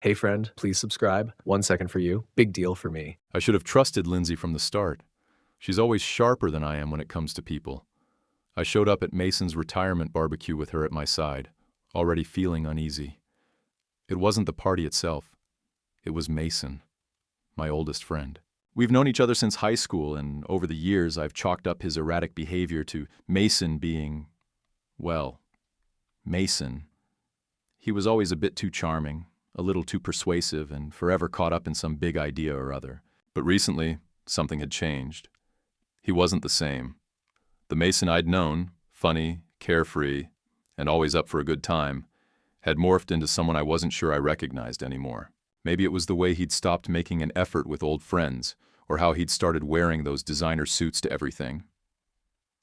Hey friend, please subscribe. 1 second for you. Big deal for me. I should have trusted Lindsay from the start. She's always sharper than I am when it comes to people. I showed up at Mason's retirement barbecue with her at my side, already feeling uneasy. It wasn't the party itself. It was Mason, my oldest friend. We've known each other since high school, and over the years I've chalked up his erratic behavior to Mason being, well, Mason. He was always a bit too charming, a little too persuasive, and forever caught up in some big idea or other. But recently, something had changed. He wasn't the same. The Mason I'd known, funny, carefree, and always up for a good time, had morphed into someone I wasn't sure I recognized anymore. Maybe it was the way he'd stopped making an effort with old friends, or how he'd started wearing those designer suits to everything.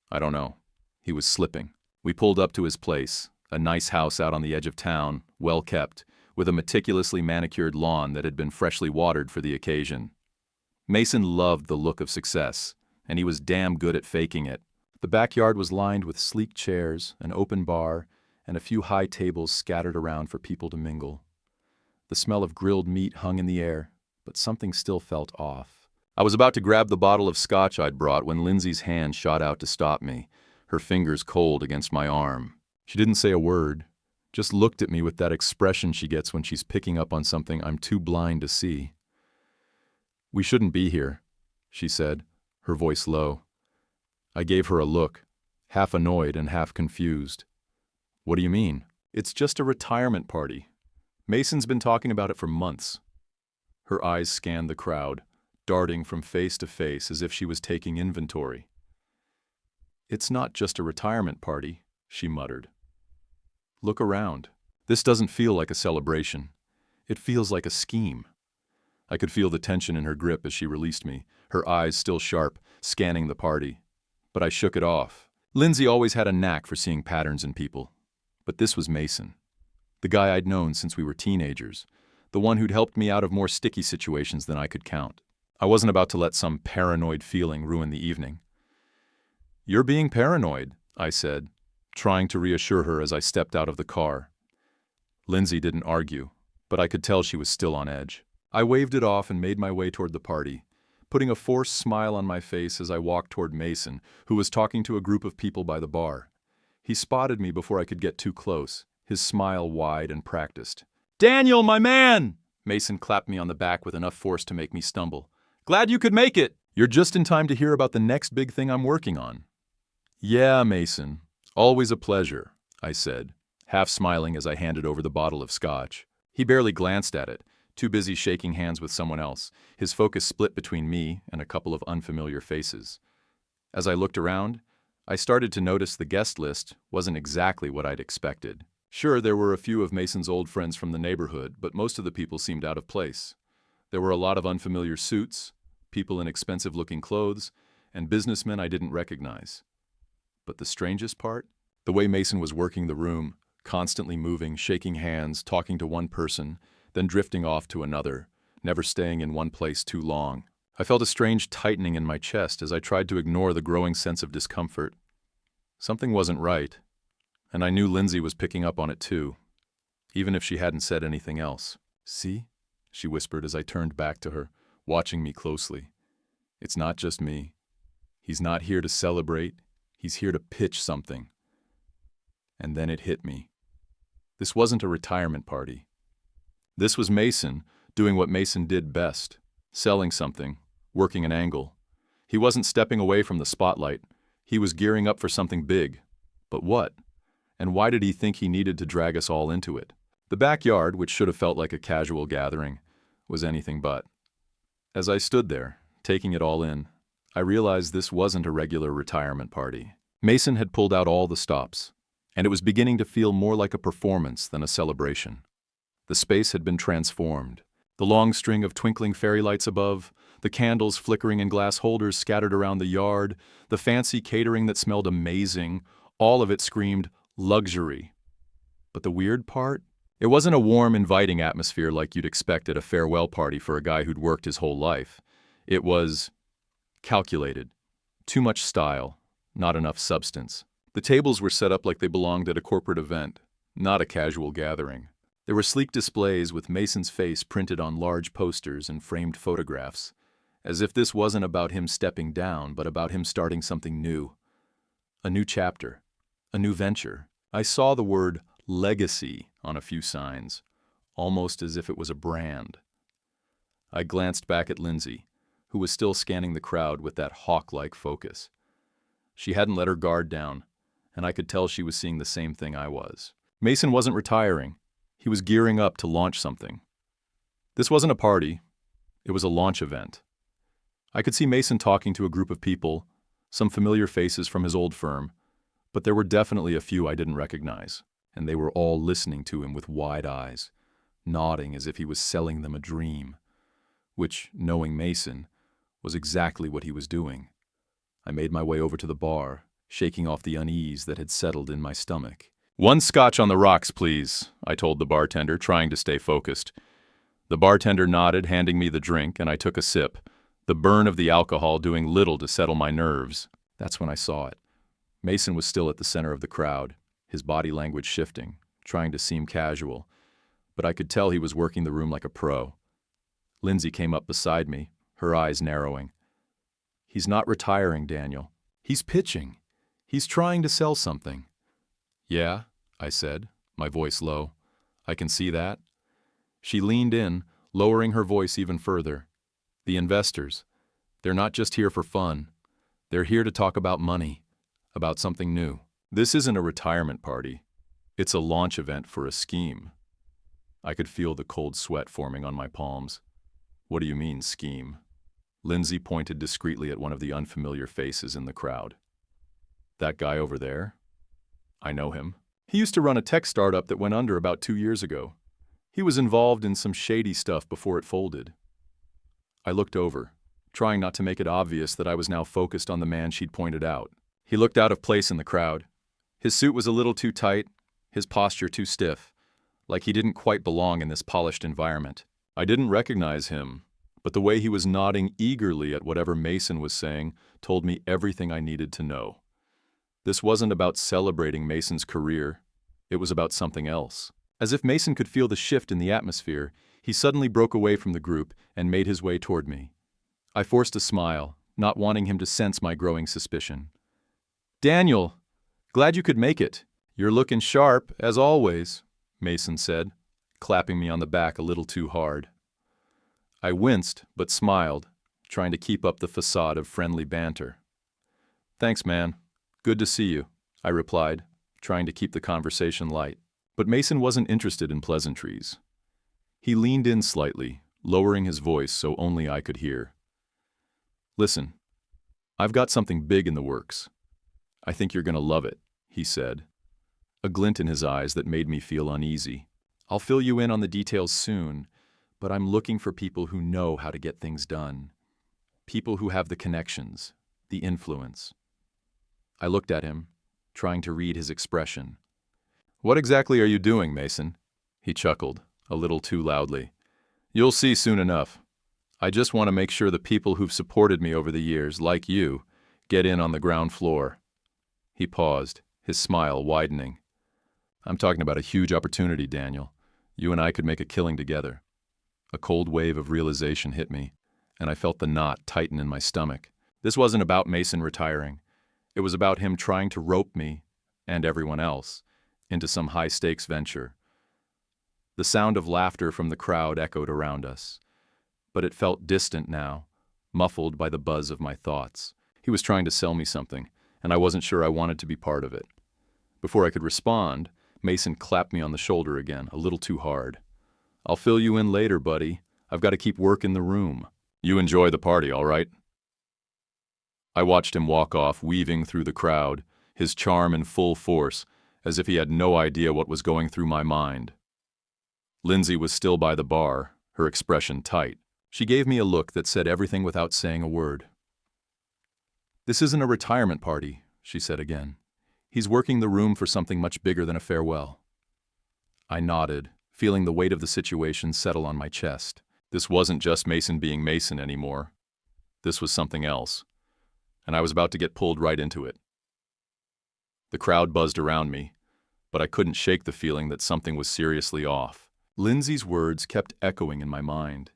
I don't know. He was slipping. We pulled up to his place, a nice house out on the edge of town, well kept, with a meticulously manicured lawn that had been freshly watered for the occasion. Mason loved the look of success, and he was damn good at faking it. The backyard was lined with sleek chairs, an open bar, and a few high tables scattered around for people to mingle. The smell of grilled meat hung in the air, but something still felt off. I was about to grab the bottle of scotch I'd brought when Lindsay's hand shot out to stop me, her fingers cold against my arm. She didn't say a word, just looked at me with that expression she gets when she's picking up on something I'm too blind to see. "We shouldn't be here," she said, her voice low. I gave her a look, half annoyed and half confused. "What do you mean?" "It's just a retirement party. Mason's been talking about it for months." Her eyes scanned the crowd, darting from face to face as if she was taking inventory. "It's not just a retirement party," she muttered. "Look around. This doesn't feel like a celebration. It feels like a scheme." I could feel the tension in her grip as she released me, her eyes still sharp, scanning the party. But I shook it off. Lindsay always had a knack for seeing patterns in people. But this was Mason, the guy I'd known since we were teenagers, the one who'd helped me out of more sticky situations than I could count. I wasn't about to let some paranoid feeling ruin the evening. "You're being paranoid," I said, trying to reassure her as I stepped out of the car. Lindsay didn't argue, but I could tell she was still on edge. I waved it off and made my way toward the party, putting a forced smile on my face as I walked toward Mason, who was talking to a group of people by the bar. He spotted me before I could get too close, his smile wide and practiced. "Daniel, my man!" Mason clapped me on the back with enough force to make me stumble. "Glad you could make it! You're just in time to hear about the next big thing I'm working on." "Yeah, Mason. Always a pleasure," I said, half smiling as I handed over the bottle of scotch. He barely glanced at it, too busy shaking hands with someone else, his focus split between me and a couple of unfamiliar faces. As I looked around, I started to notice the guest list wasn't exactly what I'd expected. Sure, there were a few of Mason's old friends from the neighborhood, but most of the people seemed out of place. There were a lot of unfamiliar suits, people in expensive-looking clothes, and businessmen I didn't recognize. But the strangest part? The way Mason was working the room, constantly moving, shaking hands, talking to one person, then drifting off to another, never staying in one place too long. I felt a strange tightening in my chest as I tried to ignore the growing sense of discomfort. Something wasn't right, and I knew Lindsay was picking up on it too, even if she hadn't said anything else. "See?" she whispered as I turned back to her, watching me closely. "It's not just me. He's not here to celebrate. He's here to pitch something." And then it hit me. This wasn't a retirement party. This was Mason doing what Mason did best, selling something, working an angle. He wasn't stepping away from the spotlight. He was gearing up for something big. But what? And why did he think he needed to drag us all into it? The backyard, which should have felt like a casual gathering, was anything but. As I stood there, taking it all in, I realized this wasn't a regular retirement party. Mason had pulled out all the stops, and it was beginning to feel more like a performance than a celebration. The space had been transformed. The long string of twinkling fairy lights above, the candles flickering in glass holders scattered around the yard, the fancy catering that smelled amazing, all of it screamed luxury. But the weird part? It wasn't a warm, inviting atmosphere like you'd expect at a farewell party for a guy who'd worked his whole life. It was calculated. Too much style, not enough substance. The tables were set up like they belonged at a corporate event, not a casual gathering. There were sleek displays with Mason's face printed on large posters and framed photographs, as if this wasn't about him stepping down, but about him starting something new. A new chapter, a new venture. I saw the word legacy on a few signs, almost as if it was a brand. I glanced back at Lindsay, who was still scanning the crowd with that hawk-like focus. She hadn't let her guard down, and I could tell she was seeing the same thing I was. Mason wasn't retiring. He was gearing up to launch something. This wasn't a party. It was a launch event. I could see Mason talking to a group of people, some familiar faces from his old firm, but there were definitely a few I didn't recognize, and they were all listening to him with wide eyes, nodding as if he was selling them a dream, which, knowing Mason, was exactly what he was doing. I made my way over to the bar, shaking off the unease that had settled in my stomach. "One scotch on the rocks, please," I told the bartender, trying to stay focused. The bartender nodded, handing me the drink, and I took a sip, the burn of the alcohol doing little to settle my nerves. That's when I saw it. Mason was still at the center of the crowd, his body language shifting, trying to seem casual, but I could tell he was working the room like a pro. Lindsay came up beside me, her eyes narrowing. "He's not retiring, Daniel. He's pitching. He's trying to sell something." "Yeah," I said, my voice low. "I can see that." She leaned in, lowering her voice even further. "The investors, they're not just here for fun. They're here to talk about money, about something new. This isn't a retirement party. It's a launch event for a scheme." I could feel the cold sweat forming on my palms. "What do you mean, scheme?" Lindsay pointed discreetly at one of the unfamiliar faces in the crowd. "That guy over there? I know him. He used to run a tech startup that went under about 2 years ago. He was involved in some shady stuff before it folded." I looked over, trying not to make it obvious that I was now focused on the man she'd pointed out. He looked out of place in the crowd. His suit was a little too tight, his posture too stiff, like he didn't quite belong in this polished environment. I didn't recognize him, but the way he was nodding eagerly at whatever Mason was saying told me everything I needed to know. This wasn't about celebrating Mason's career. It was about something else. As if Mason could feel the shift in the atmosphere, he suddenly broke away from the group and made his way toward me. I forced a smile, not wanting him to sense my growing suspicion. "Daniel, glad you could make it. You're looking sharp, as always," Mason said, clapping me on the back a little too hard. I winced, but smiled, trying to keep up the facade of friendly banter. "Thanks, man. Good to see you," I replied, trying to keep the conversation light. But Mason wasn't interested in pleasantries. He leaned in slightly, lowering his voice so only I could hear. "Listen, I've got something big in the works. I think you're gonna love it," he said, a glint in his eyes that made me feel uneasy. "I'll fill you in on the details soon, but I'm looking for people who know how to get things done. People who have the connections, the influence." I looked at him, trying to read his expression. "What exactly are you doing, Mason?" He chuckled, a little too loudly. "You'll see soon enough. I just want to make sure the people who've supported me over the years, like you, get in on the ground floor." He paused, his smile widening. "I'm talking about a huge opportunity, Daniel. You and I could make a killing together." A cold wave of realization hit me, and I felt the knot tighten in my stomach. This wasn't about Mason retiring. It was about him trying to rope me, and everyone else, into some high-stakes venture. The sound of laughter from the crowd echoed around us, but it felt distant now, muffled by the buzz of my thoughts. He was trying to sell me something, and I wasn't sure I wanted to be part of it. Before I could respond, Mason clapped me on the shoulder again, a little too hard. "I'll fill you in later, buddy. I've got to keep work in the room. You enjoy the party, all right?" I watched him walk off, weaving through the crowd, his charm in full force, as if he had no idea what was going through my mind. Lindsay was still by the bar, her expression tight. She gave me a look that said everything without saying a word. "This isn't a retirement party," she said again. "He's working the room for something much bigger than a farewell." I nodded, feeling the weight of the situation settle on my chest. This wasn't just Mason being Mason anymore. This was something else, and I was about to get pulled right into it. The crowd buzzed around me, but I couldn't shake the feeling that something was seriously off. Lindsay's words kept echoing in my mind.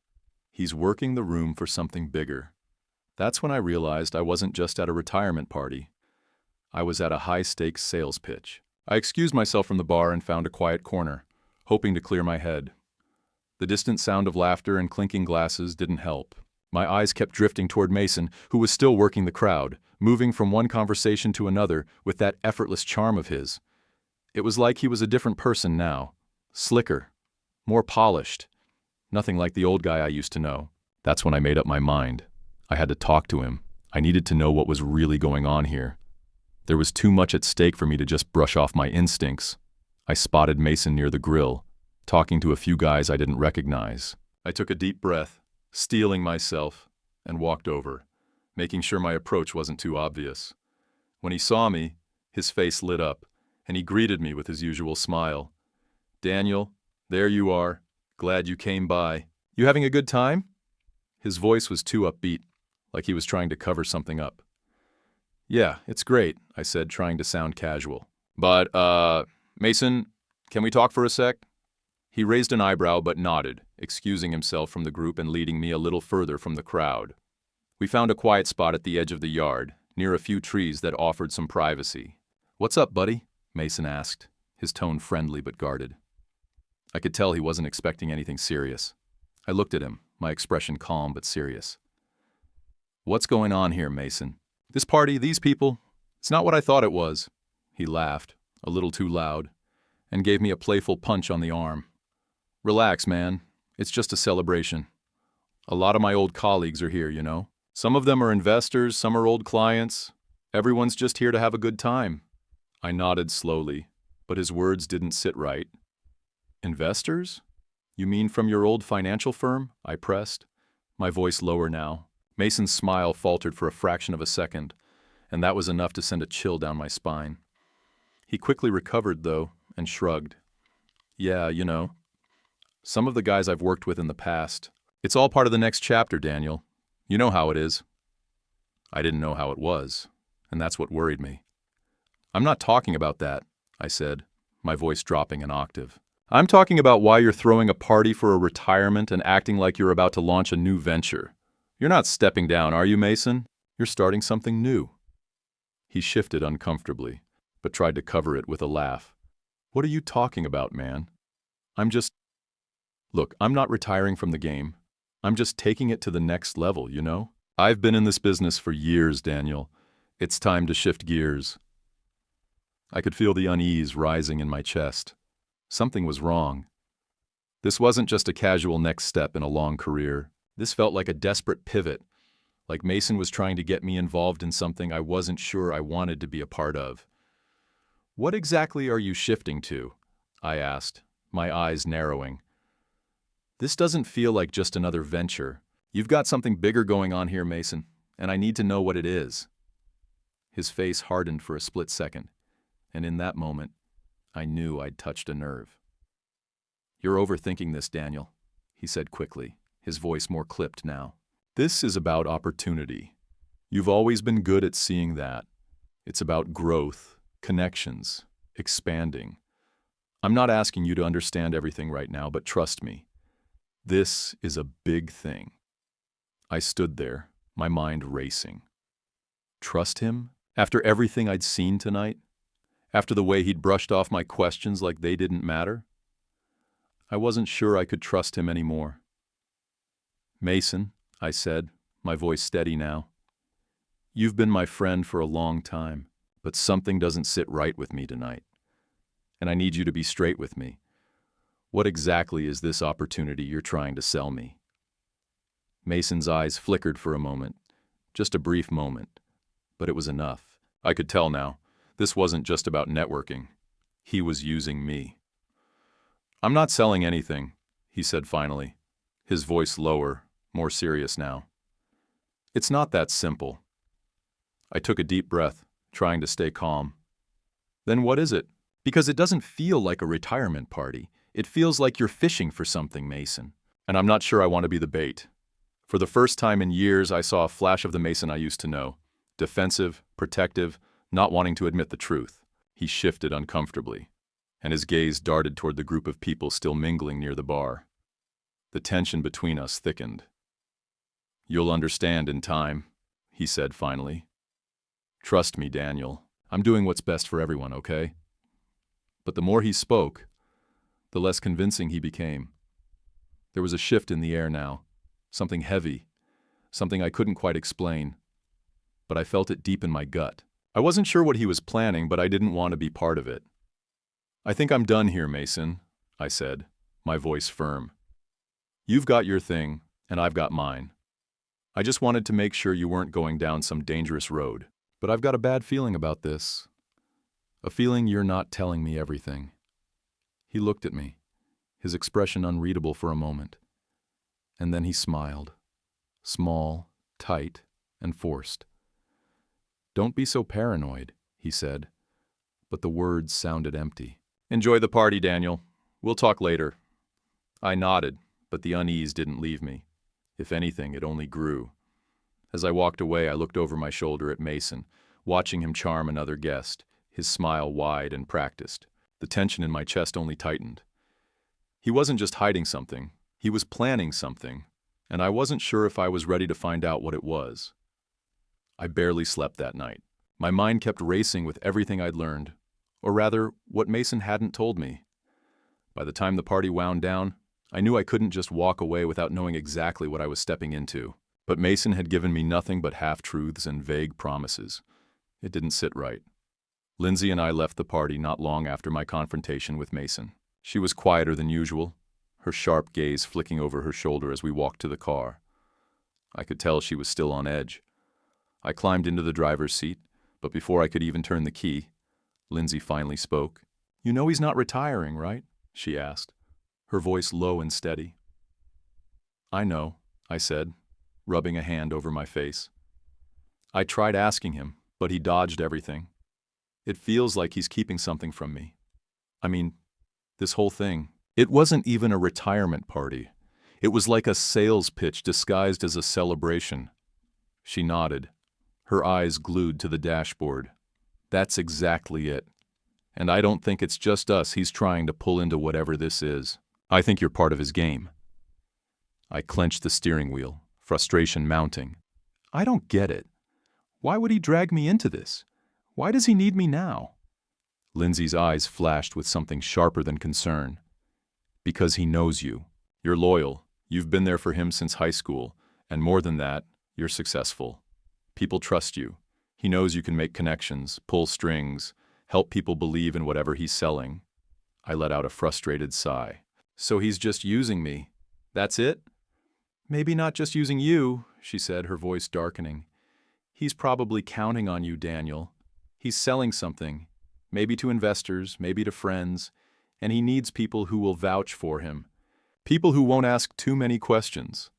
He's working the room for something bigger. That's when I realized I wasn't just at a retirement party. I was at a high-stakes sales pitch. I excused myself from the bar and found a quiet corner, hoping to clear my head. The distant sound of laughter and clinking glasses didn't help. My eyes kept drifting toward Mason, who was still working the crowd, moving from one conversation to another with that effortless charm of his. It was like he was a different person now, slicker, more polished, nothing like the old guy I used to know. That's when I made up my mind. I had to talk to him. I needed to know what was really going on here. There was too much at stake for me to just brush off my instincts. I spotted Mason near the grill, talking to a few guys I didn't recognize. I took a deep breath, steeling myself, and walked over, making sure my approach wasn't too obvious. When he saw me, his face lit up, and he greeted me with his usual smile. "Daniel, there you are. Glad you came by. You having a good time?" His voice was too upbeat, like he was trying to cover something up. "Yeah, it's great," I said, trying to sound casual. "But, Mason, can we talk for a sec?" He raised an eyebrow but nodded, excusing himself from the group and leading me a little further from the crowd. We found a quiet spot at the edge of the yard, near a few trees that offered some privacy. "What's up, buddy?" Mason asked, his tone friendly but guarded. I could tell he wasn't expecting anything serious. I looked at him, my expression calm but serious. "What's going on here, Mason? This party, these people, it's not what I thought it was." He laughed, a little too loud, and gave me a playful punch on the arm. "Relax, man. It's just a celebration. A lot of my old colleagues are here, you know. Some of them are investors, some are old clients. Everyone's just here to have a good time." I nodded slowly, but his words didn't sit right. "Investors? You mean from your old financial firm?" I pressed, my voice lower now. Mason's smile faltered for a fraction of a second, and that was enough to send a chill down my spine. He quickly recovered, though, and shrugged. "Yeah, you know. Some of the guys I've worked with in the past. It's all part of the next chapter, Daniel. You know how it is." I didn't know how it was, and that's what worried me. "I'm not talking about that," I said, my voice dropping an octave. "I'm talking about why you're throwing a party for a retirement and acting like you're about to launch a new venture. You're not stepping down, are you, Mason? You're starting something new." He shifted uncomfortably, but tried to cover it with a laugh. "What are you talking about, man? Look, I'm not retiring from the game. I'm just taking it to the next level, you know? I've been in this business for years, Daniel. It's time to shift gears." I could feel the unease rising in my chest. Something was wrong. This wasn't just a casual next step in a long career. This felt like a desperate pivot, like Mason was trying to get me involved in something I wasn't sure I wanted to be a part of. "What exactly are you shifting to?" I asked, my eyes narrowing. "This doesn't feel like just another venture. You've got something bigger going on here, Mason, and I need to know what it is." His face hardened for a split second, and in that moment, I knew I'd touched a nerve. "You're overthinking this, Daniel," he said quickly, his voice more clipped now. "This is about opportunity. You've always been good at seeing that. It's about growth, connections, expanding. I'm not asking you to understand everything right now, but trust me. This is a big thing." I stood there, my mind racing. Trust him? After everything I'd seen tonight? After the way he'd brushed off my questions like they didn't matter? I wasn't sure I could trust him anymore. "Mason," I said, my voice steady now. "You've been my friend for a long time, but something doesn't sit right with me tonight. And I need you to be straight with me. What exactly is this opportunity you're trying to sell me?" Mason's eyes flickered for a moment, just a brief moment, but it was enough. I could tell now, this wasn't just about networking. He was using me. "I'm not selling anything," he said finally, his voice lower, more serious now. "It's not that simple." I took a deep breath, trying to stay calm. "Then what is it? Because it doesn't feel like a retirement party. It feels like you're fishing for something, Mason. And I'm not sure I want to be the bait." For the first time in years, I saw a flash of the Mason I used to know. Defensive, protective, not wanting to admit the truth. He shifted uncomfortably. and his gaze darted toward the group of people still mingling near the bar. The tension between us thickened. "You'll understand in time," he said finally. "Trust me, Daniel. I'm doing what's best for everyone, okay?" But the more he spoke, the less convincing he became. There was a shift in the air now, something heavy, something I couldn't quite explain, but I felt it deep in my gut. I wasn't sure what he was planning, but I didn't want to be part of it. "I think I'm done here, Mason," I said, my voice firm. "You've got your thing, and I've got mine. I just wanted to make sure you weren't going down some dangerous road. But I've got a bad feeling about this. A feeling you're not telling me everything." He looked at me, his expression unreadable for a moment. And then he smiled. Small, tight, and forced. "Don't be so paranoid," he said, but the words sounded empty. "Enjoy the party, Daniel. We'll talk later." I nodded, but the unease didn't leave me. If anything, it only grew. As I walked away, I looked over my shoulder at Mason, watching him charm another guest, his smile wide and practiced. The tension in my chest only tightened. He wasn't just hiding something, he was planning something, and I wasn't sure if I was ready to find out what it was. I barely slept that night. My mind kept racing with everything I'd learned, or rather, what Mason hadn't told me. By the time the party wound down, I knew I couldn't just walk away without knowing exactly what I was stepping into. But Mason had given me nothing but half-truths and vague promises. It didn't sit right. Lindsay and I left the party not long after my confrontation with Mason. She was quieter than usual, her sharp gaze flicking over her shoulder as we walked to the car. I could tell she was still on edge. I climbed into the driver's seat, but before I could even turn the key, Lindsay finally spoke. "You know he's not retiring, right?" she asked, her voice low and steady. "I know," I said, rubbing a hand over my face. "I tried asking him, but he dodged everything. It feels like he's keeping something from me. I mean, this whole thing. It wasn't even a retirement party. It was like a sales pitch disguised as a celebration." She nodded, her eyes glued to the dashboard. "That's exactly it. And I don't think it's just us he's trying to pull into whatever this is. I think you're part of his game." I clenched the steering wheel, frustration mounting. I don't get it. Why would he drag me into this? Why does he need me now? Lindsay's eyes flashed with something sharper than concern. "Because he knows you. You're loyal. You've been there for him since high school. And more than that, you're successful. People trust you. He knows you can make connections, pull strings, help people believe in whatever he's selling." I let out a frustrated sigh. "So he's just using me. That's it?" "Maybe not just using you," she said, her voice darkening. "He's probably counting on you, Daniel. He's selling something, maybe to investors, maybe to friends, and he needs people who will vouch for him. People who won't ask too many questions.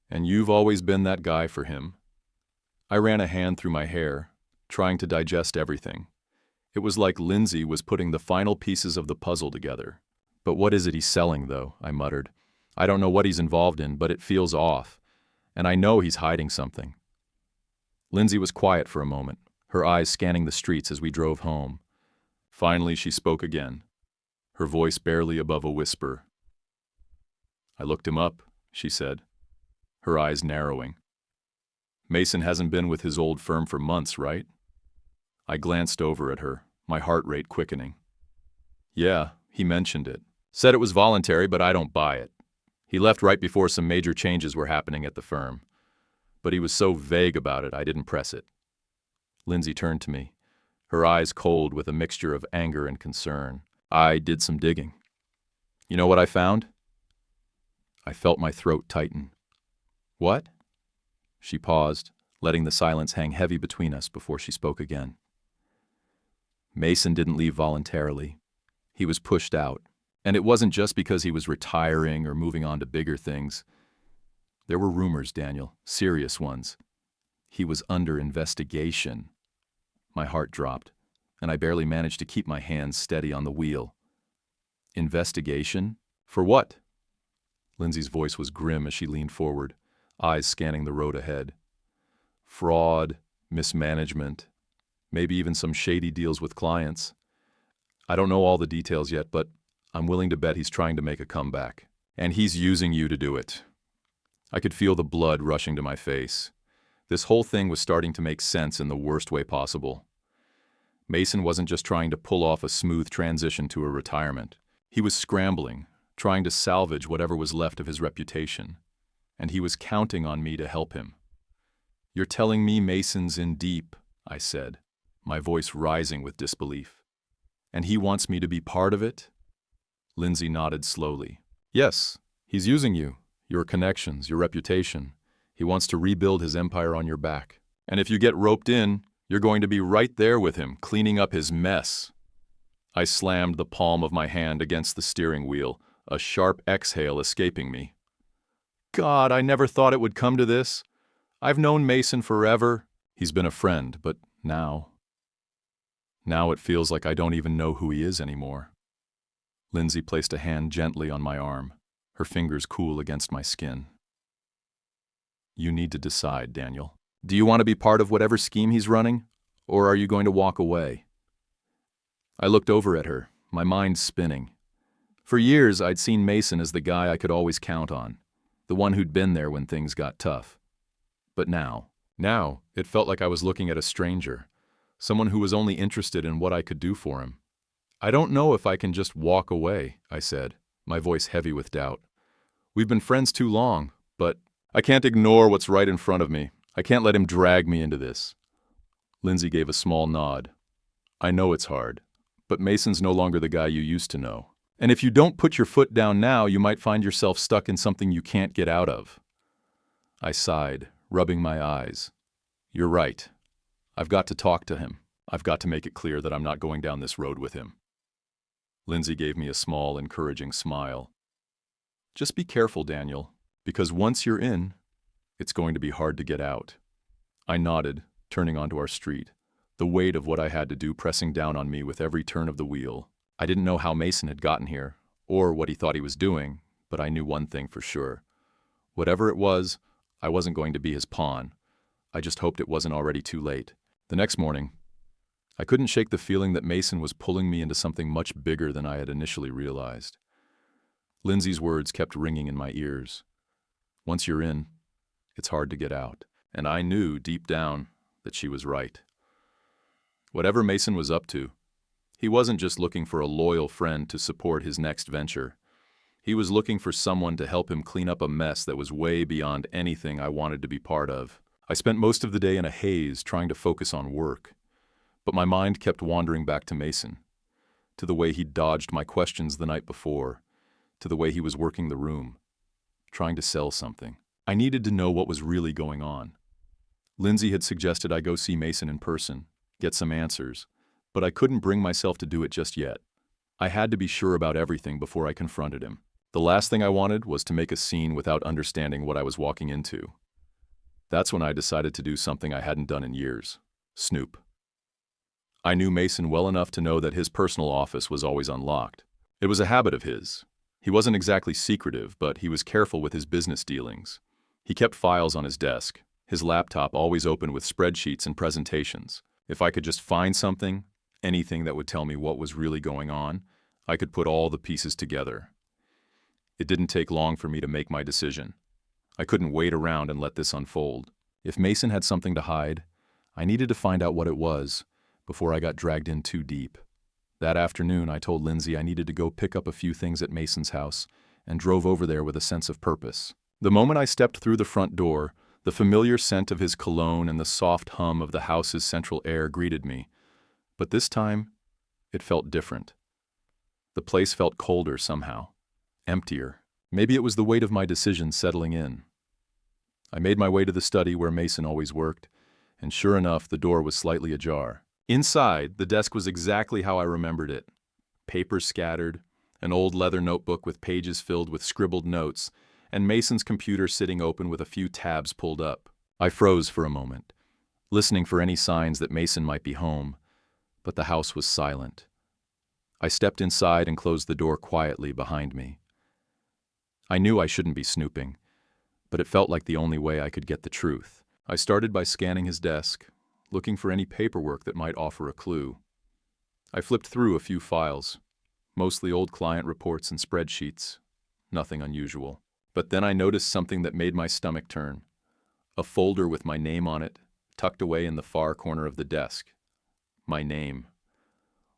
And you've always been that guy for him." I ran a hand through my hair, trying to digest everything. It was like Lindsay was putting the final pieces of the puzzle together. "But what is it he's selling, though?" I muttered. "I don't know what he's involved in, but it feels off. And I know he's hiding something." Lindsay was quiet for a moment, her eyes scanning the streets as we drove home. Finally, she spoke again, her voice barely above a whisper. "I looked him up," she said, her eyes narrowing. "Mason hasn't been with his old firm for months, right?" I glanced over at her, my heart rate quickening. "Yeah, he mentioned it. Said it was voluntary, but I don't buy it. He left right before some major changes were happening at the firm. But he was so vague about it, I didn't press it." Lindsay turned to me, her eyes cold with a mixture of anger and concern. I did some digging. "You know what I found?" I felt my throat tighten. "What?" She paused, letting the silence hang heavy between us before she spoke again. "Mason didn't leave voluntarily. He was pushed out. And it wasn't just because he was retiring or moving on to bigger things. There were rumors, Daniel, serious ones. He was under investigation." My heart dropped, and I barely managed to keep my hands steady on the wheel. "Investigation? For what?" Lindsay's voice was grim as she leaned forward, eyes scanning the road ahead. "Fraud, mismanagement, maybe even some shady deals with clients. I don't know all the details yet, but I'm willing to bet he's trying to make a comeback. And he's using you to do it. I could feel the blood rushing to my face. This whole thing was starting to make sense in the worst way possible. Mason wasn't just trying to pull off a smooth transition to a retirement. He was scrambling, trying to salvage whatever was left of his reputation. And he was counting on me to help him. "You're telling me Mason's in deep," I said, my voice rising with disbelief. "And he wants me to be part of it?" Lindsay nodded slowly. "Yes, he's using you, your connections, your reputation. He wants to rebuild his empire on your back. And if you get roped in, you're going to be right there with him, cleaning up his mess." I slammed the palm of my hand against the steering wheel, a sharp exhale escaping me. God, I never thought it would come to this. I've known Mason forever. He's been a friend, but now it feels like I don't even know who he is anymore. Lindsay placed a hand gently on my arm, her fingers cool against my skin. "You need to decide, Daniel. Do you want to be part of whatever scheme he's running, or are you going to walk away?" I looked over at her, my mind spinning. For years, I'd seen Mason as the guy I could always count on, the one who'd been there when things got tough. But now, it felt like I was looking at a stranger, someone who was only interested in what I could do for him. "I don't know if I can just walk away," I said, my voice heavy with doubt. "We've been friends too long, but I can't ignore what's right in front of me. I can't let him drag me into this." Lindsay gave a small nod. "I know it's hard, but Mason's no longer the guy you used to know. And if you don't put your foot down now, you might find yourself stuck in something you can't get out of." I sighed, rubbing my eyes. "You're right. I've got to talk to him. I've got to make it clear that I'm not going down this road with him." Lindsay gave me a small, encouraging smile. "Just be careful, Daniel, because once you're in, it's going to be hard to get out." I nodded, turning onto our street, the weight of what I had to do pressing down on me with every turn of the wheel. I didn't know how Mason had gotten here, or what he thought he was doing, but I knew one thing for sure. Whatever it was, I wasn't going to be his pawn. I just hoped it wasn't already too late. The next morning, I couldn't shake the feeling that Mason was pulling me into something much bigger than I had initially realized. Lindsay's words kept ringing in my ears. Once you're in, it's hard to get out. And I knew deep down that she was right. Whatever Mason was up to, he wasn't just looking for a loyal friend to support his next venture. He was looking for someone to help him clean up a mess that was way beyond anything I wanted to be part of. I spent most of the day in a haze trying to focus on work, but my mind kept wandering back to Mason, to the way he'd dodged my questions the night before, to the way he was working the room, trying to sell something. I needed to know what was really going on. Lindsay had suggested I go see Mason in person, get some answers, but I couldn't bring myself to do it just yet. I had to be sure about everything before I confronted him. The last thing I wanted was to make a scene without understanding what I was walking into. That's when I decided to do something I hadn't done in years: snoop. I knew Mason well enough to know that his personal office was always unlocked. It was a habit of his. He wasn't exactly secretive, but he was careful with his business dealings. He kept files on his desk, his laptop always open with spreadsheets and presentations. If I could just find something, anything that would tell me what was really going on, I could put all the pieces together. It didn't take long for me to make my decision. I couldn't wait around and let this unfold. If Mason had something to hide, I needed to find out what it was before I got dragged in too deep. That afternoon, I told Lindsay I needed to go pick up a few things at Mason's house and drove over there with a sense of purpose. The moment I stepped through the front door, the familiar scent of his cologne and the soft hum of the house's central air greeted me. But this time, it felt different. The place felt colder somehow, emptier. Maybe it was the weight of my decision settling in. I made my way to the study where Mason always worked, and sure enough, the door was slightly ajar. Inside, the desk was exactly how I remembered it. Papers scattered, an old leather notebook with pages filled with scribbled notes, and Mason's computer sitting open with a few tabs pulled up. I froze for a moment, listening for any signs that Mason might be home, but the house was silent. I stepped inside and closed the door quietly behind me. I knew I shouldn't be snooping, but it felt like the only way I could get the truth. I started by scanning his desk, looking for any paperwork that might offer a clue. I flipped through a few files, mostly old client reports and spreadsheets. Nothing unusual. But then I noticed something that made my stomach turn. A folder with my name on it, tucked away in the far corner of the desk. My name.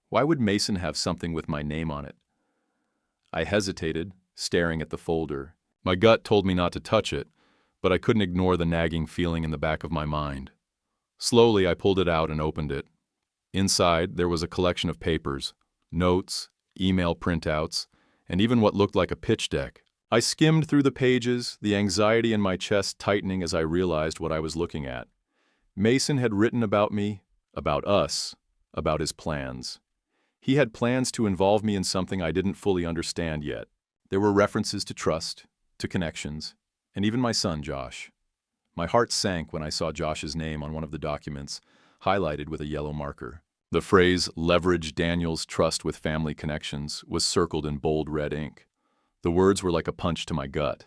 Why would Mason have something with my name on it? I hesitated, staring at the folder. My gut told me not to touch it, but I couldn't ignore the nagging feeling in the back of my mind. Slowly, I pulled it out and opened it. Inside, there was a collection of papers, notes, email printouts, and even what looked like a pitch deck. I skimmed through the pages, the anxiety in my chest tightening as I realized what I was looking at. Mason had written about me, about us, about his plans. He had plans to involve me in something I didn't fully understand yet. There were references to trust, to connections, and even my son, Josh. My heart sank when I saw Josh's name on one of the documents, highlighted with a yellow marker. The phrase, "leverage Daniel's trust with family connections," was circled in bold red ink. The words were like a punch to my gut.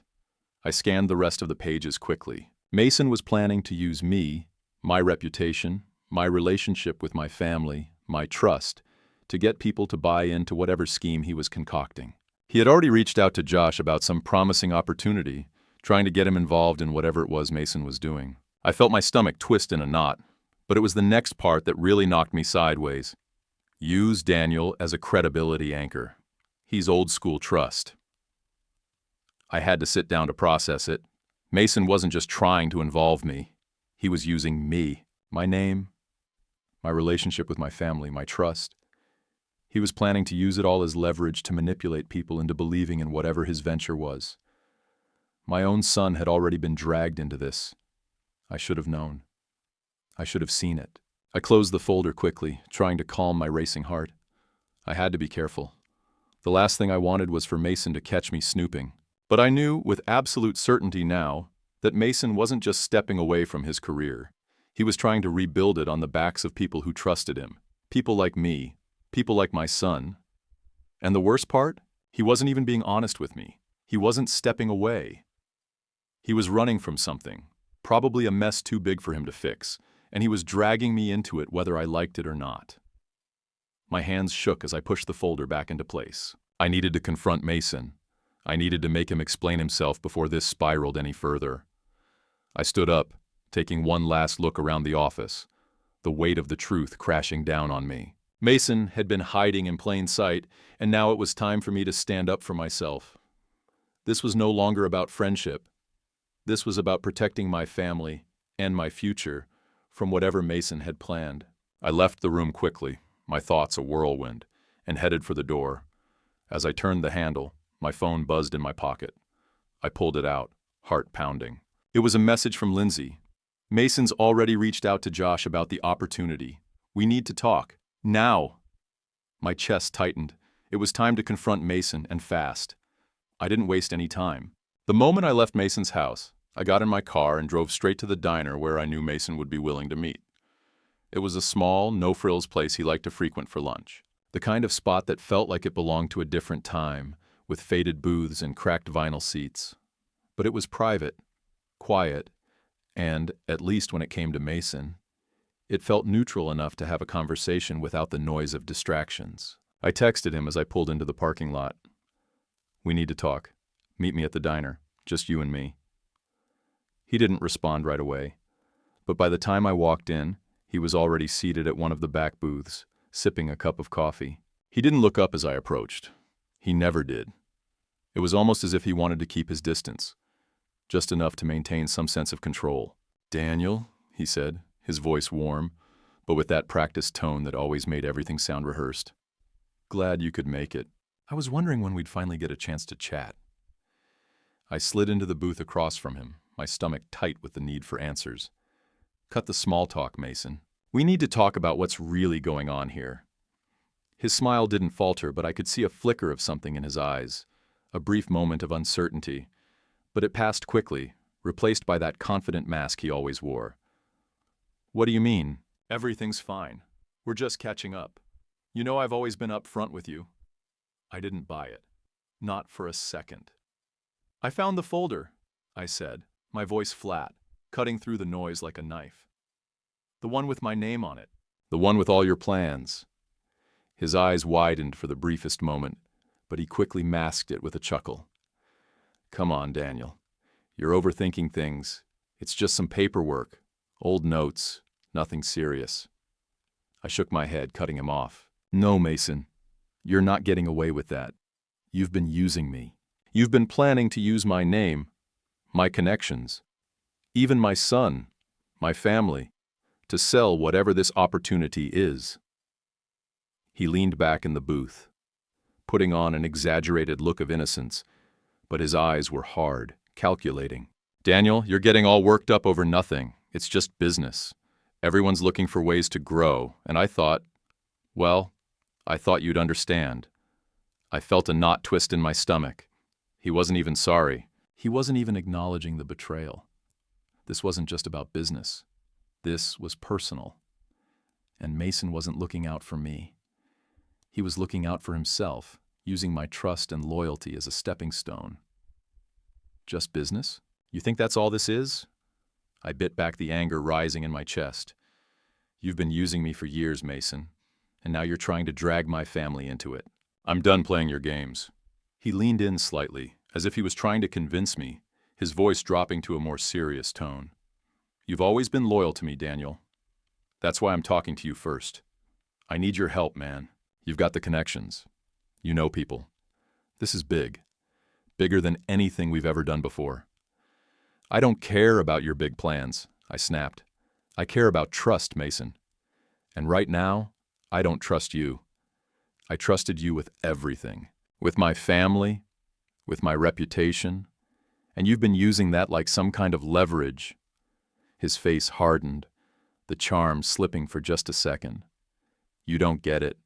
I scanned the rest of the pages quickly. Mason was planning to use me, my reputation, my relationship with my family, my trust, to get people to buy into whatever scheme he was concocting. He had already reached out to Josh about some promising opportunity, trying to get him involved in whatever it was Mason was doing. I felt my stomach twist in a knot, but it was the next part that really knocked me sideways. Use Daniel as a credibility anchor. He's old school trust. I had to sit down to process it. Mason wasn't just trying to involve me. He was using me, my name, my relationship with my family, my trust. He was planning to use it all as leverage to manipulate people into believing in whatever his venture was. My own son had already been dragged into this. I should have known. I should have seen it. I closed the folder quickly, trying to calm my racing heart. I had to be careful. The last thing I wanted was for Mason to catch me snooping. But I knew with absolute certainty now that Mason wasn't just stepping away from his career. He was trying to rebuild it on the backs of people who trusted him. People like me. People like my son. And the worst part? He wasn't even being honest with me. He wasn't stepping away. He was running from something, probably a mess too big for him to fix, and he was dragging me into it whether I liked it or not. My hands shook as I pushed the folder back into place. I needed to confront Mason. I needed to make him explain himself before this spiraled any further. I stood up, taking one last look around the office, the weight of the truth crashing down on me. Mason had been hiding in plain sight, and now it was time for me to stand up for myself. This was no longer about friendship. This was about protecting my family and my future from whatever Mason had planned. I left the room quickly, my thoughts a whirlwind, and headed for the door. As I turned the handle, my phone buzzed in my pocket. I pulled it out, heart pounding. It was a message from Lindsay. "Mason's already reached out to Josh about the opportunity. We need to talk. Now." My chest tightened. It was time to confront Mason, and fast. I didn't waste any time. The moment I left Mason's house, I got in my car and drove straight to the diner where I knew Mason would be willing to meet. It was a small, no-frills place he liked to frequent for lunch. The kind of spot that felt like it belonged to a different time, with faded booths and cracked vinyl seats. But it was private, quiet, and, at least when it came to Mason, it felt neutral enough to have a conversation without the noise of distractions. I texted him as I pulled into the parking lot. "We need to talk. Meet me at the diner, just you and me." He didn't respond right away, but by the time I walked in, he was already seated at one of the back booths, sipping a cup of coffee. He didn't look up as I approached. He never did. It was almost as if he wanted to keep his distance, just enough to maintain some sense of control. "Daniel," he said, his voice warm, but with that practiced tone that always made everything sound rehearsed. "Glad you could make it. I was wondering when we'd finally get a chance to chat." I slid into the booth across from him, my stomach tight with the need for answers. "Cut the small talk, Mason. We need to talk about what's really going on here." His smile didn't falter, but I could see a flicker of something in his eyes, a brief moment of uncertainty, but it passed quickly, replaced by that confident mask he always wore. "What do you mean?" "Everything's fine. We're just catching up. You know I've always been up front with you." I didn't buy it. Not for a second. "I found the folder," I said, my voice flat, cutting through the noise like a knife. "The one with my name on it." "The one with all your plans." His eyes widened for the briefest moment, but he quickly masked it with a chuckle. Come on, Daniel. You're overthinking things. It's just some paperwork, old notes, nothing serious. I shook my head, cutting him off. No, Mason. You're not getting away with that. You've been using me. You've been planning to use my name, my connections, even my son, my family, to sell whatever this opportunity is. He leaned back in the booth, putting on an exaggerated look of innocence, but his eyes were hard, calculating. Daniel, you're getting all worked up over nothing. It's just business. Everyone's looking for ways to grow, and I thought you'd understand. I felt a knot twist in my stomach. He wasn't even sorry. He wasn't even acknowledging the betrayal. This wasn't just about business. This was personal. And Mason wasn't looking out for me. He was looking out for himself, using my trust and loyalty as a stepping stone. Just business? You think that's all this is? I bit back the anger rising in my chest. You've been using me for years, Mason, and now you're trying to drag my family into it. I'm done playing your games. He leaned in slightly, as if he was trying to convince me, his voice dropping to a more serious tone. You've always been loyal to me, Daniel. That's why I'm talking to you first. I need your help, man. You've got the connections. You know people. This is big. Bigger than anything we've ever done before. I don't care about your big plans, I snapped. I care about trust, Mason. And right now, I don't trust you. I trusted you with everything. With my family, with my reputation, and you've been using that like some kind of leverage. His face hardened, the charm slipping for just a second. You don't get it.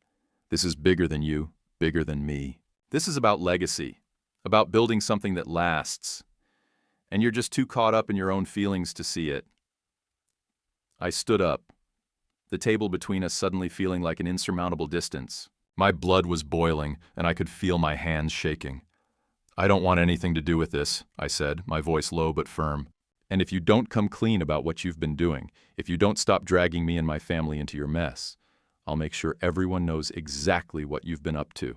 This is bigger than you, bigger than me. This is about legacy, about building something that lasts. And you're just too caught up in your own feelings to see it. I stood up, the table between us suddenly feeling like an insurmountable distance. My blood was boiling, and I could feel my hands shaking. I don't want anything to do with this, I said, my voice low but firm. And if you don't come clean about what you've been doing, if you don't stop dragging me and my family into your mess, I'll make sure everyone knows exactly what you've been up to.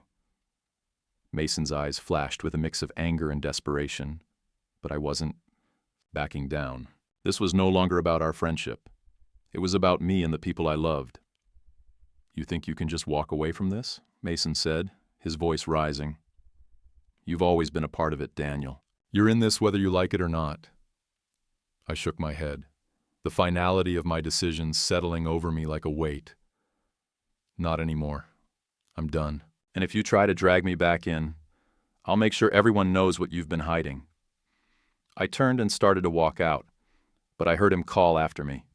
Mason's eyes flashed with a mix of anger and desperation, but I wasn't backing down. This was no longer about our friendship. It was about me and the people I loved. You think you can just walk away from this? Mason said, his voice rising. You've always been a part of it, Daniel. You're in this whether you like it or not. I shook my head, the finality of my decision settling over me like a weight. Not anymore. I'm done. And if you try to drag me back in, I'll make sure everyone knows what you've been hiding. I turned and started to walk out, but I heard him call after me.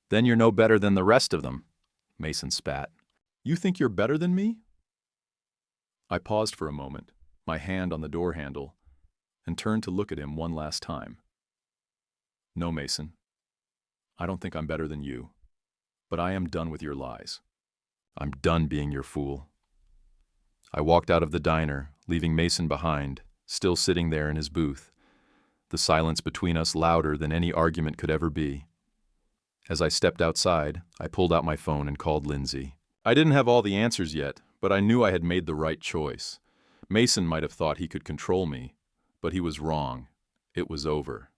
Then you're no better than the rest of them, Mason spat. You think you're better than me? I paused for a moment, my hand on the door handle, and turned to look at him one last time. No, Mason. I don't think I'm better than you, but I am done with your lies. I'm done being your fool. I walked out of the diner, leaving Mason behind, still sitting there in his booth, the silence between us louder than any argument could ever be. As I stepped outside, I pulled out my phone and called Lindsay. I didn't have all the answers yet, but I knew I had made the right choice. Mason might have thought he could control me, but he was wrong. It was over,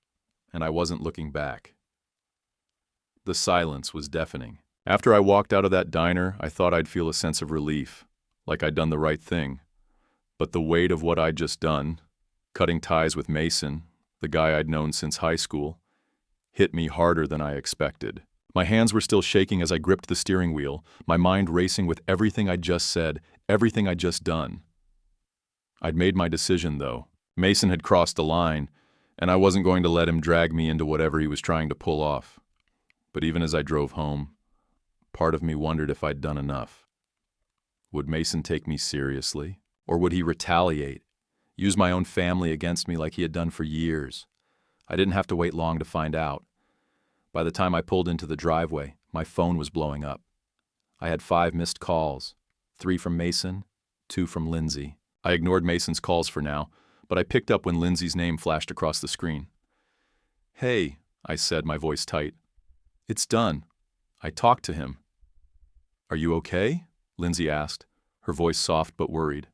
and I wasn't looking back. The silence was deafening. After I walked out of that diner, I thought I'd feel a sense of relief, like I'd done the right thing. But the weight of what I'd just done, cutting ties with Mason, the guy I'd known since high school, hit me harder than I expected. My hands were still shaking as I gripped the steering wheel, my mind racing with everything I'd just said, everything I'd just done. I'd made my decision, though. Mason had crossed the line, and I wasn't going to let him drag me into whatever he was trying to pull off. But even as I drove home, part of me wondered if I'd done enough. Would Mason take me seriously? Or would he retaliate, use my own family against me like he had done for years? I didn't have to wait long to find out. By the time I pulled into the driveway, my phone was blowing up. I had 5 missed calls, 3 from Mason, 2 from Lindsay. I ignored Mason's calls for now, but I picked up when Lindsay's name flashed across the screen. Hey, I said, my voice tight. It's done. I talked to him. Are you okay? Lindsay asked, her voice soft but worried.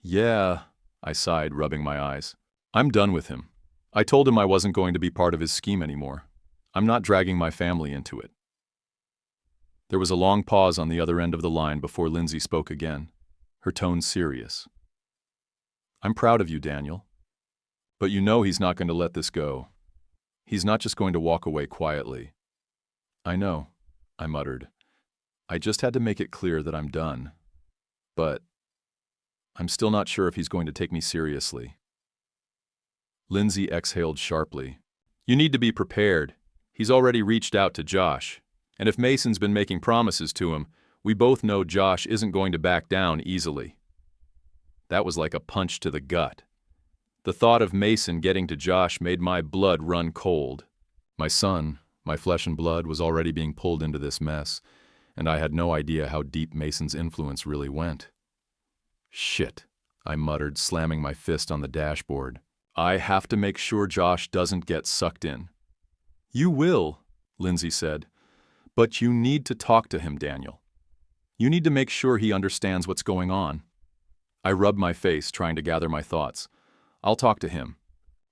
Yeah, I sighed, rubbing my eyes. I'm done with him. I told him I wasn't going to be part of his scheme anymore. I'm not dragging my family into it. There was a long pause on the other end of the line before Lindsay spoke again, her tone serious. I'm proud of you, Daniel. But you know he's not going to let this go. He's not just going to walk away quietly. I know, I muttered. I just had to make it clear that I'm done. But I'm still not sure if he's going to take me seriously. Lindsay exhaled sharply. You need to be prepared. He's already reached out to Josh. And if Mason's been making promises to him, we both know Josh isn't going to back down easily. That was like a punch to the gut. The thought of Mason getting to Josh made my blood run cold. My son, my flesh and blood, was already being pulled into this mess, and I had no idea how deep Mason's influence really went. Shit, I muttered, slamming my fist on the dashboard. I have to make sure Josh doesn't get sucked in. You will, Lindsay said. But you need to talk to him, Daniel. You need to make sure he understands what's going on. I rubbed my face, trying to gather my thoughts. I'll talk to him.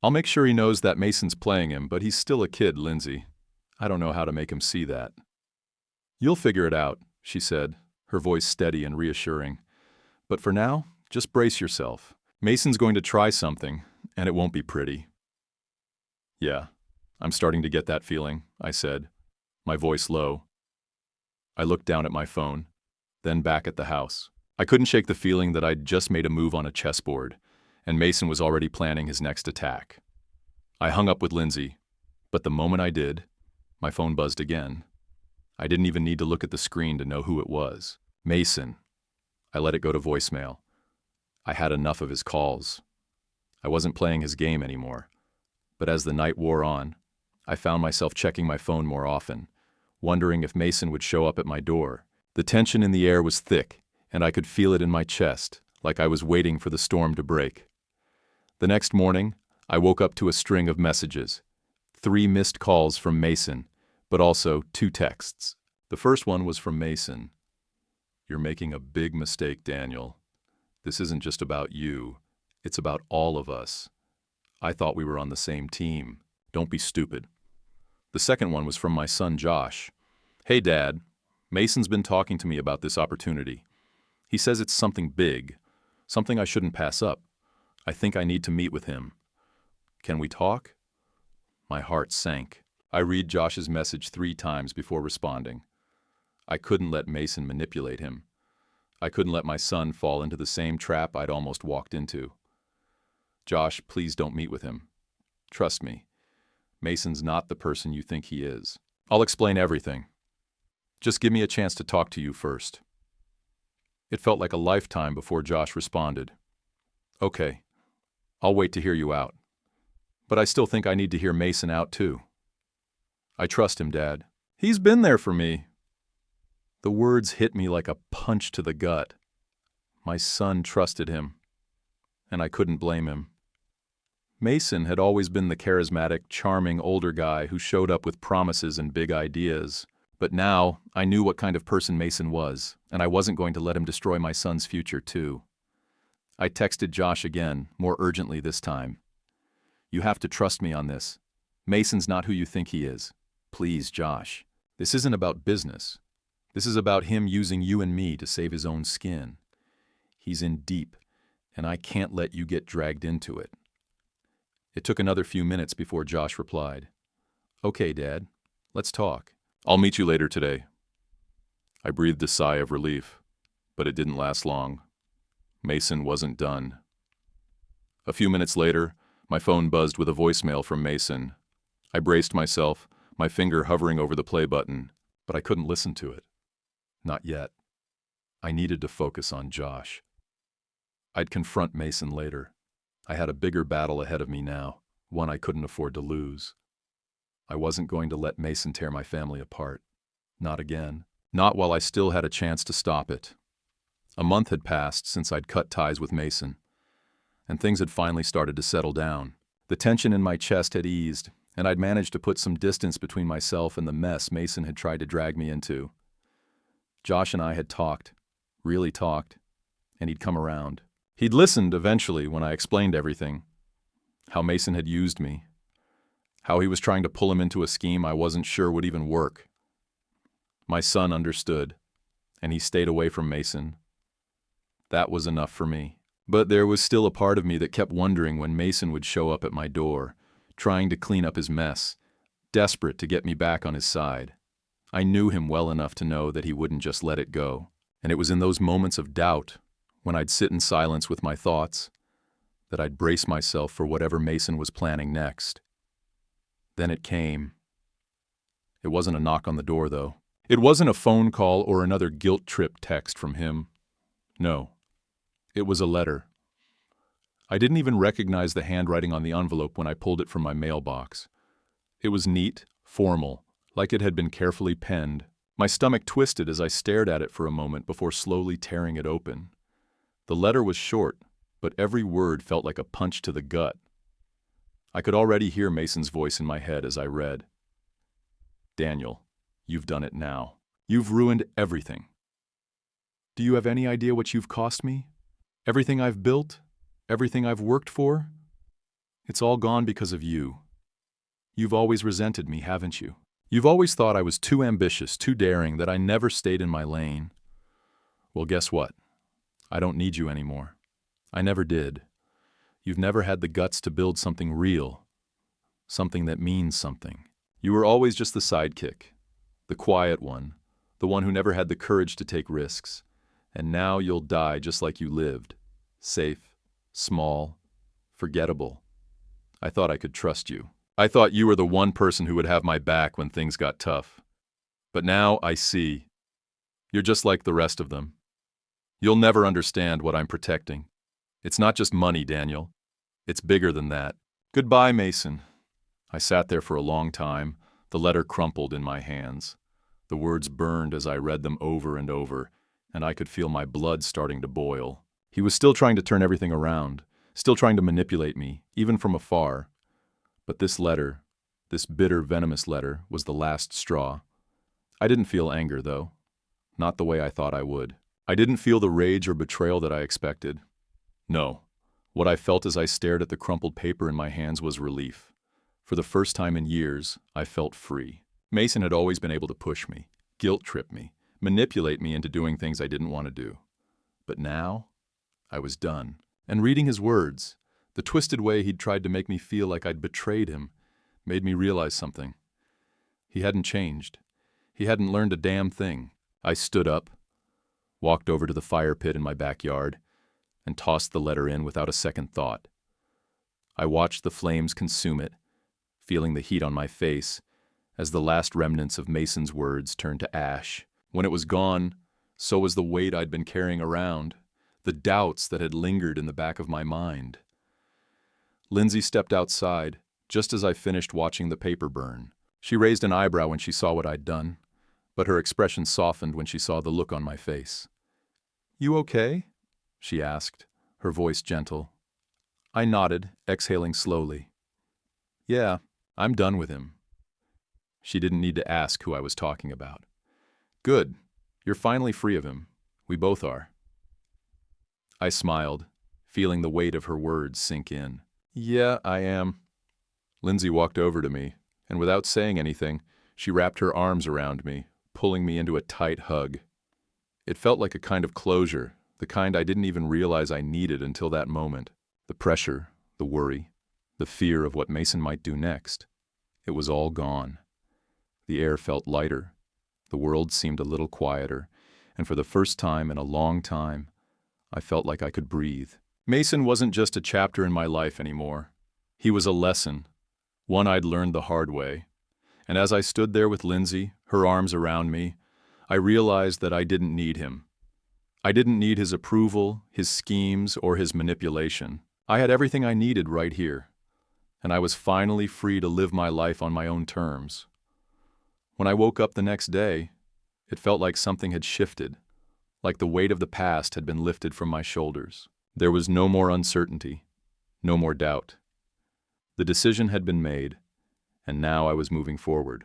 I'll make sure he knows that Mason's playing him, but he's still a kid, Lindsay. I don't know how to make him see that. You'll figure it out, she said, her voice steady and reassuring. But for now, just brace yourself. Mason's going to try something, and it won't be pretty. Yeah, I'm starting to get that feeling, I said, my voice low. I looked down at my phone, then back at the house. I couldn't shake the feeling that I'd just made a move on a chessboard, and Mason was already planning his next attack. I hung up with Lindsay, but the moment I did, my phone buzzed again. I didn't even need to look at the screen to know who it was. Mason. I let it go to voicemail. I had enough of his calls. I wasn't playing his game anymore. But as the night wore on, I found myself checking my phone more often, wondering if Mason would show up at my door. The tension in the air was thick, and I could feel it in my chest, like I was waiting for the storm to break. The next morning, I woke up to a string of messages. 3 missed calls from Mason, but also 2 texts. The first one was from Mason. You're making a big mistake, Daniel. This isn't just about you. It's about all of us. I thought we were on the same team. Don't be stupid. The second one was from my son, Josh. Hey, Dad. Mason's been talking to me about this opportunity. He says it's something big, something I shouldn't pass up. I think I need to meet with him. Can we talk? My heart sank. I read Josh's message 3 times before responding. I couldn't let Mason manipulate him. I couldn't let my son fall into the same trap I'd almost walked into. Josh, please don't meet with him. Trust me. Mason's not the person you think he is. I'll explain everything. Just give me a chance to talk to you first. It felt like a lifetime before Josh responded. Okay, I'll wait to hear you out. But I still think I need to hear Mason out too. I trust him, Dad. He's been there for me. The words hit me like a punch to the gut. My son trusted him, and I couldn't blame him. Mason had always been the charismatic, charming older guy who showed up with promises and big ideas. But now, I knew what kind of person Mason was, and I wasn't going to let him destroy my son's future too. I texted Josh again, more urgently this time. You have to trust me on this. Mason's not who you think he is. Please, Josh. This isn't about business. This is about him using you and me to save his own skin. He's in deep, and I can't let you get dragged into it. It took another few minutes before Josh replied. Okay, Dad, let's talk. I'll meet you later today. I breathed a sigh of relief, but it didn't last long. Mason wasn't done. A few minutes later, my phone buzzed with a voicemail from Mason. I braced myself, my finger hovering over the play button, but I couldn't listen to it. Not yet. I needed to focus on Josh. I'd confront Mason later. I had a bigger battle ahead of me now, one I couldn't afford to lose. I wasn't going to let Mason tear my family apart. Not again. Not while I still had a chance to stop it. A month had passed since I'd cut ties with Mason, and things had finally started to settle down. The tension in my chest had eased, and I'd managed to put some distance between myself and the mess Mason had tried to drag me into. Josh and I had talked, really talked, and he'd come around. He'd listened eventually when I explained everything, how Mason had used me, how he was trying to pull him into a scheme I wasn't sure would even work. My son understood, and he stayed away from Mason. That was enough for me. But there was still a part of me that kept wondering when Mason would show up at my door, trying to clean up his mess, desperate to get me back on his side. I knew him well enough to know that he wouldn't just let it go. And it was in those moments of doubt, when I'd sit in silence with my thoughts, that I'd brace myself for whatever Mason was planning next. Then it came. It wasn't a knock on the door, though. It wasn't a phone call or another guilt trip text from him. No. It was a letter. I didn't even recognize the handwriting on the envelope when I pulled it from my mailbox. It was neat, formal, like it had been carefully penned. My stomach twisted as I stared at it for a moment before slowly tearing it open. The letter was short, but every word felt like a punch to the gut. I could already hear Mason's voice in my head as I read. "Daniel, you've done it now. You've ruined everything. Do you have any idea what you've cost me? Everything I've built? Everything I've worked for? It's all gone because of you. You've always resented me, haven't you? You've always thought I was too ambitious, too daring, that I never stayed in my lane. Well, guess what? I don't need you anymore. I never did. You've never had the guts to build something real, something that means something. You were always just the sidekick, the quiet one, the one who never had the courage to take risks. And now you'll die just like you lived, safe, small, forgettable. I thought I could trust you. I thought you were the one person who would have my back when things got tough. But now I see. You're just like the rest of them. You'll never understand what I'm protecting. It's not just money, Daniel. It's bigger than that. Goodbye, Mason." I sat there for a long time, the letter crumpled in my hands. The words burned as I read them over and over, and I could feel my blood starting to boil. He was still trying to turn everything around, still trying to manipulate me, even from afar. But this letter, this bitter, venomous letter, was the last straw. I didn't feel anger, though. Not the way I thought I would. I didn't feel the rage or betrayal that I expected. No. What I felt as I stared at the crumpled paper in my hands was relief. For the first time in years, I felt free. Mason had always been able to push me, guilt-trip me, manipulate me into doing things I didn't want to do. But now, I was done. And reading his words, the twisted way he'd tried to make me feel like I'd betrayed him, made me realize something. He hadn't changed. He hadn't learned a damn thing. I stood up, walked over to the fire pit in my backyard, and tossed the letter in without a second thought. I watched the flames consume it, feeling the heat on my face, as the last remnants of Mason's words turned to ash. When it was gone, so was the weight I'd been carrying around, the doubts that had lingered in the back of my mind. Lindsay stepped outside, just as I finished watching the paper burn. She raised an eyebrow when she saw what I'd done, but her expression softened when she saw the look on my face. "You okay?" she asked, her voice gentle. I nodded, exhaling slowly. "Yeah, I'm done with him." She didn't need to ask who I was talking about. "Good. You're finally free of him. We both are." I smiled, feeling the weight of her words sink in. "Yeah, I am." Lindsay walked over to me, and without saying anything, she wrapped her arms around me, pulling me into a tight hug. It felt like a kind of closure, the kind I didn't even realize I needed until that moment. The pressure, the worry, the fear of what Mason might do next. It was all gone. The air felt lighter. The world seemed a little quieter, and for the first time in a long time, I felt like I could breathe. Mason wasn't just a chapter in my life anymore. He was a lesson, one I'd learned the hard way. And as I stood there with Lindsay, her arms around me, I realized that I didn't need him. I didn't need his approval, his schemes, or his manipulation. I had everything I needed right here, and I was finally free to live my life on my own terms. When I woke up the next day, it felt like something had shifted, like the weight of the past had been lifted from my shoulders. There was no more uncertainty, no more doubt. The decision had been made, and now I was moving forward.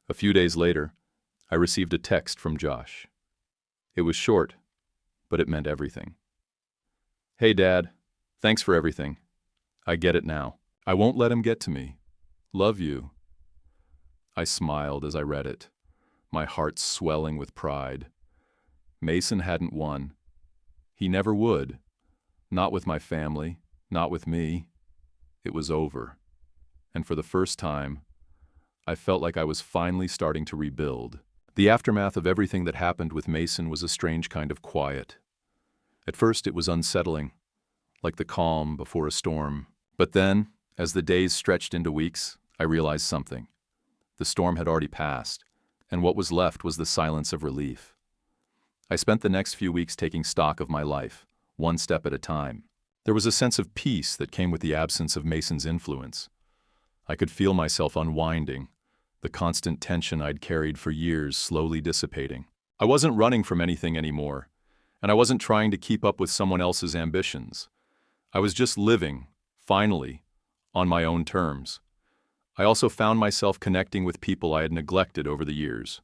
A few days later, I received a text from Josh. It was short, but it meant everything. Hey, Dad. Thanks for everything. I get it now. I won't let him get to me. Love you. I smiled as I read it, my heart swelling with pride. Mason hadn't won. He never would. Not with my family, not with me. It was over. And for the first time, I felt like I was finally starting to rebuild. The aftermath of everything that happened with Mason was a strange kind of quiet. At first, it was unsettling, like the calm before a storm. But then, as the days stretched into weeks, I realized something. The storm had already passed, and what was left was the silence of relief. I spent the next few weeks taking stock of my life, one step at a time. There was a sense of peace that came with the absence of Mason's influence. I could feel myself unwinding, the constant tension I'd carried for years slowly dissipating. I wasn't running from anything anymore, and I wasn't trying to keep up with someone else's ambitions. I was just living, finally, on my own terms. I also found myself connecting with people I had neglected over the years.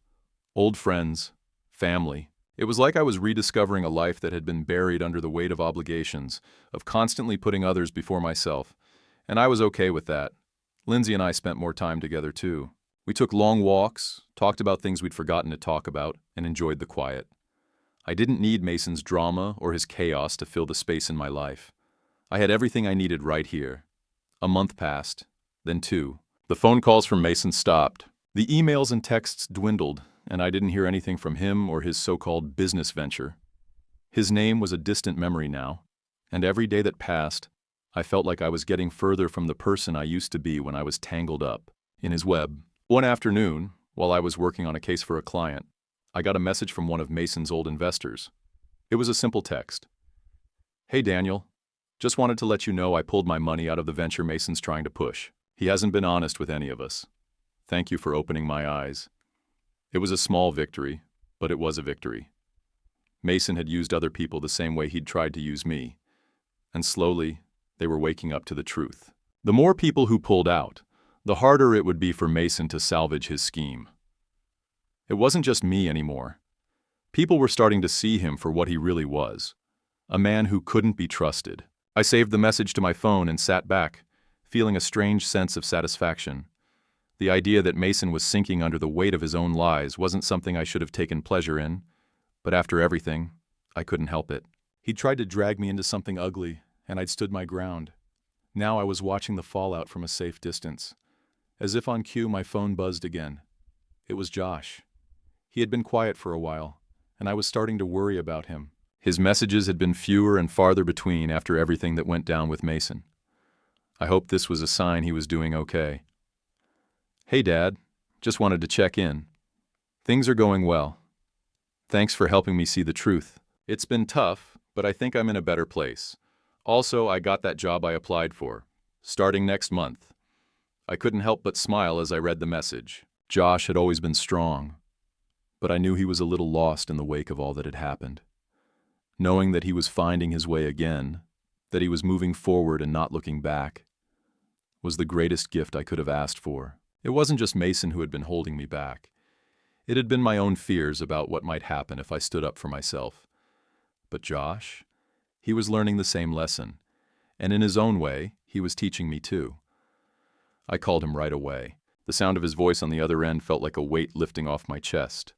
Old friends, family. It was like I was rediscovering a life that had been buried under the weight of obligations, of constantly putting others before myself. And I was okay with that. Lindsay and I spent more time together too. We took long walks, talked about things we'd forgotten to talk about, and enjoyed the quiet. I didn't need Mason's drama or his chaos to fill the space in my life. I had everything I needed right here. A month passed, then 2. The phone calls from Mason stopped. The emails and texts dwindled, and I didn't hear anything from him or his so-called business venture. His name was a distant memory now, and every day that passed, I felt like I was getting further from the person I used to be when I was tangled up in his web. One afternoon, while I was working on a case for a client, I got a message from one of Mason's old investors. It was a simple text. Hey Daniel, just wanted to let you know I pulled my money out of the venture Mason's trying to push. He hasn't been honest with any of us. Thank you for opening my eyes. It was a small victory, but it was a victory. Mason had used other people the same way he'd tried to use me, and slowly, they were waking up to the truth. The more people who pulled out, the harder it would be for Mason to salvage his scheme. It wasn't just me anymore. People were starting to see him for what he really was, a man who couldn't be trusted. I saved the message to my phone and sat back, feeling a strange sense of satisfaction. The idea that Mason was sinking under the weight of his own lies wasn't something I should have taken pleasure in, but after everything, I couldn't help it. He'd tried to drag me into something ugly, and I'd stood my ground. Now I was watching the fallout from a safe distance. As if on cue, my phone buzzed again. It was Josh. He had been quiet for a while, and I was starting to worry about him. His messages had been fewer and farther between after everything that went down with Mason. I hoped this was a sign he was doing okay. Hey Dad, just wanted to check in. Things are going well. Thanks for helping me see the truth. It's been tough, but I think I'm in a better place. Also, I got that job I applied for, starting next month. I couldn't help but smile as I read the message. Josh had always been strong, but I knew he was a little lost in the wake of all that had happened. Knowing that he was finding his way again, that he was moving forward and not looking back, was the greatest gift I could have asked for. It wasn't just Mason who had been holding me back. It had been my own fears about what might happen if I stood up for myself. But Josh, he was learning the same lesson, and in his own way, he was teaching me too. I called him right away. The sound of his voice on the other end felt like a weight lifting off my chest.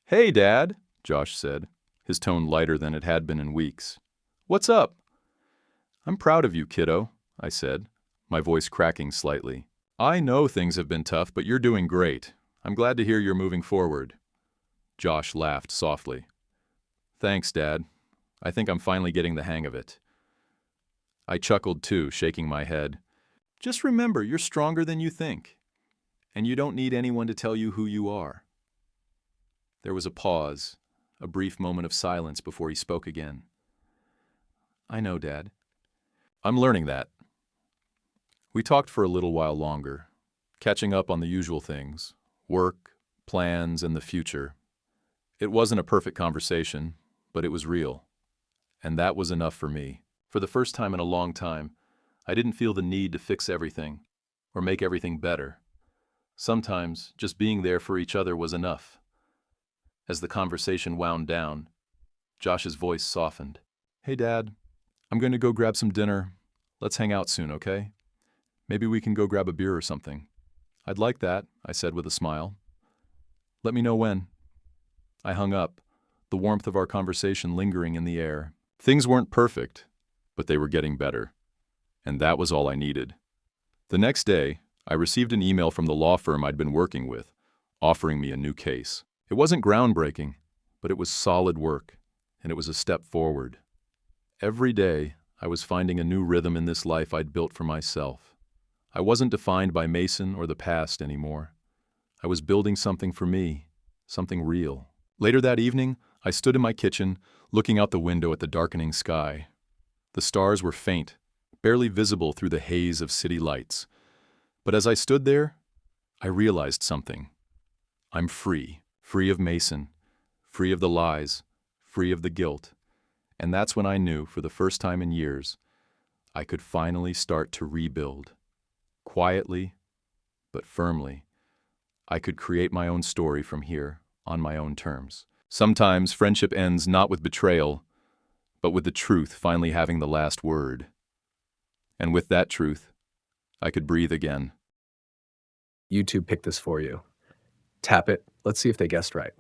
Hey, Dad, Josh said, his tone lighter than it had been in weeks. What's up? I'm proud of you, kiddo, I said, my voice cracking slightly. I know things have been tough, but you're doing great. I'm glad to hear you're moving forward. Josh laughed softly. Thanks, Dad. I think I'm finally getting the hang of it. I chuckled too, shaking my head. Just remember, you're stronger than you think, and you don't need anyone to tell you who you are. There was a pause, a brief moment of silence before he spoke again. I know, Dad. I'm learning that. We talked for a little while longer, catching up on the usual things, work, plans, and the future. It wasn't a perfect conversation, but it was real. And that was enough for me. For the first time in a long time, I didn't feel the need to fix everything or make everything better. Sometimes, just being there for each other was enough. As the conversation wound down, Josh's voice softened. Hey, Dad, I'm going to go grab some dinner. Let's hang out soon, okay? Maybe we can go grab a beer or something. I'd like that, I said with a smile. Let me know when. I hung up, the warmth of our conversation lingering in the air. Things weren't perfect, but they were getting better. And that was all I needed. The next day, I received an email from the law firm I'd been working with, offering me a new case. It wasn't groundbreaking, but it was solid work, and it was a step forward. Every day, I was finding a new rhythm in this life I'd built for myself. I wasn't defined by Mason or the past anymore. I was building something for me, something real. Later that evening, I stood in my kitchen, looking out the window at the darkening sky. The stars were faint, barely visible through the haze of city lights. But as I stood there, I realized something. I'm free, free of Mason, free of the lies, free of the guilt. And that's when I knew, for the first time in years, I could finally start to rebuild. Quietly, but firmly. I could create my own story from here, on my own terms. Sometimes friendship ends not with betrayal, but with the truth finally having the last word. And with that truth, I could breathe again. YouTube picked this for you. Tap it. Let's see if they guessed right.